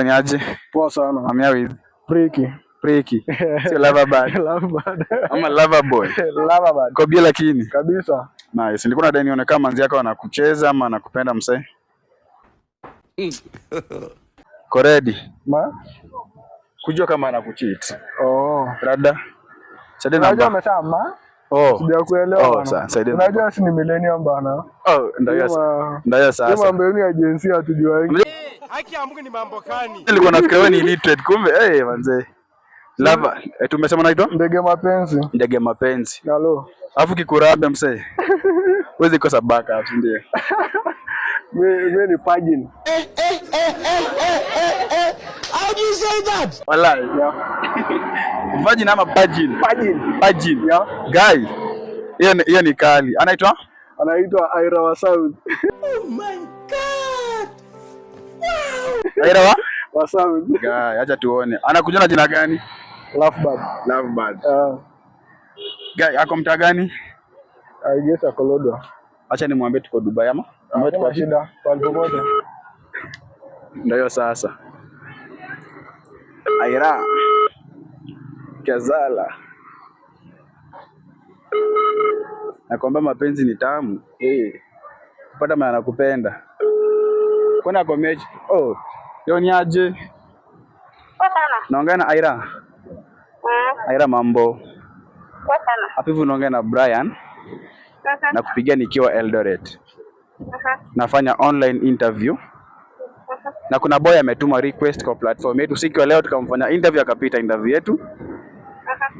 Niaje? Poa sana. I'm here with Preki. Sio Loverbird. Loverbird. Ama Loverboy. Loverbird. Kobia lakini. Kabisa. Nice. Nilikuwa nadai nione kama manzi yako anakucheza ama anakupenda msee. Koredi. Kujua kama anakucheat. Rada. Sasa unajua amesema sijakuelewa. Unajua si ni millennium bana. Ndio sasa. Kama mbele ya agency hatujuangi. Haki ya Mungu ni mambo gani? Nilikuwa nafikiria wewe ni illiterate kumbe manze. Lava, tumesema naitwa? Ndege mapenzi. Hello. Alafu kikurabe msee. Wewe kosa baka hapo ndio. Wewe ni pagin. How do you say that? Wallahi. Pagin ama pagin? Pagin. Yeah. Guy. Hiyo ni kali. Anaitwa Aira wa South. Oh my god. Wow. Aira wa South. Guy, acha tuone. Anakuja na jina gani? Loverbird. Guy, ako mtaa gani? I guess Akolodo. Acha nimwambie tuko Dubai ama? Kwa shida, kwa popote. Ndio sasa. Aira. Kazala. Nakwambia mapenzi ni tamu. Kupata maana nakupenda. Kwani ako mechi? Yo ni aje? Sana. Naongea na Aira. Aira mambo. Kwa sana. Hapo hivi unaongea na Brian. Na kupigia nikiwa Eldoret. Nafanya online interview. Na kuna boy ametuma request kwa platform yetu. Siku ya leo tukamfanya interview akapita interview yetu.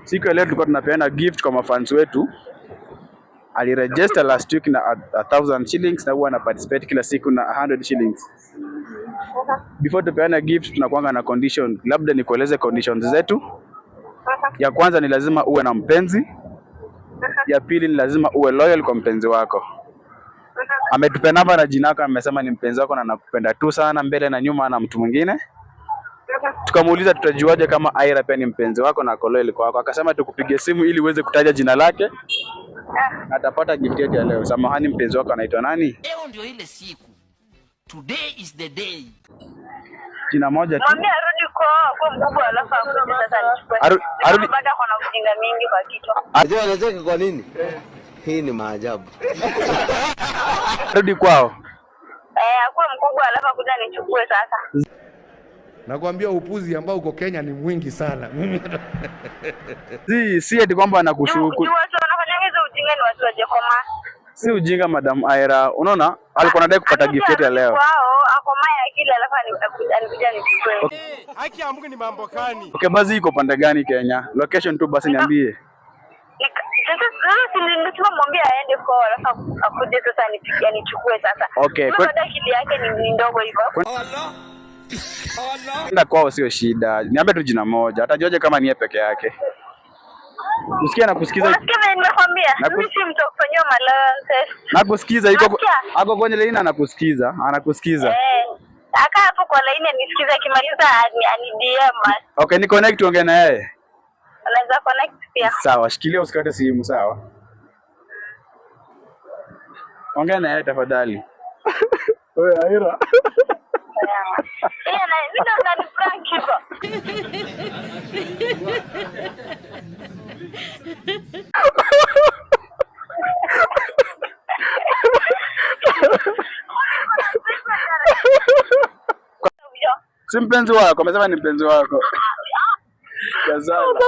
Siku ya leo tulikuwa tunapeana gift kwa mafans wetu. Aliregister last week na 1000 shillings na huwa ana participate kila siku na 100 shillings. Before tupeana gift tunakuanga na condition. Labda nikueleze conditions zetu. Ya kwanza ni lazima uwe na mpenzi. Ya pili ni lazima uwe loyal kwa mpenzi wako. Ametupa namba na jina lako, amesema ni mpenzi wako na anakupenda tu sana mbele na nyuma na mtu mwingine. Tukamuuliza tutajuaje kama Aira pia ni mpenzi wako na ako loyal kwako. Akasema tukupige simu ili uweze kutaja jina lake. Atapata gift yetu ya leo. Samahani, mpenzi wako anaitwa nani? Leo ndio ile siku. Today is the day. Jina moja tu. Mwambie arudi kwa mkubwa alafu akuje sasa nichukue. Arudi baada kuna ujinga mingi kwa kichwa. Unajua anacheka kwa nini? Hii ni maajabu. Arudi kwao. Akuwe mkubwa alafu akuje nichukue sasa. Nakwambia upuzi ambao uko Kenya ni mwingi sana. Si eti kwamba anakushuku. Watu wanafanya hizo ujinga ni watu waje koma. Si ujinga Madam Aira. Unaona? Alikuwa anadai kupata gift yetu ya leo. Wao akomaye akili alafu anikuja nichukue. Haki ya Mungu ni mambo gani? Okay, basi iko pande gani Kenya? Location tu basi niambie. Sasa nimesema mwambie aende kwa alafu akuje sasa nichukue sasa. Okay. Kwa akili yake ni ndogo hivyo. Nenda kwao sio shida. Niambie tu jina moja. Atajuaje kama ni yeye peke yake? Usikia na kusikiza. Unasikia nimekwambia? Mimi si mtu kufanywa malance. Nakusikiza ako kwenye line anakusikiza. Aka hapo kwa line nisikiza kimaliza ani DM. Okay, ni connect ongea na yeye. Unaweza connect pia. Sawa, shikilia usikate simu sawa. Ongea na yeye tafadhali. Wewe Aira. Mimi ndo ni prank hivyo. Si mpenzi wako, amesema ni mpenzi wako. Kazala.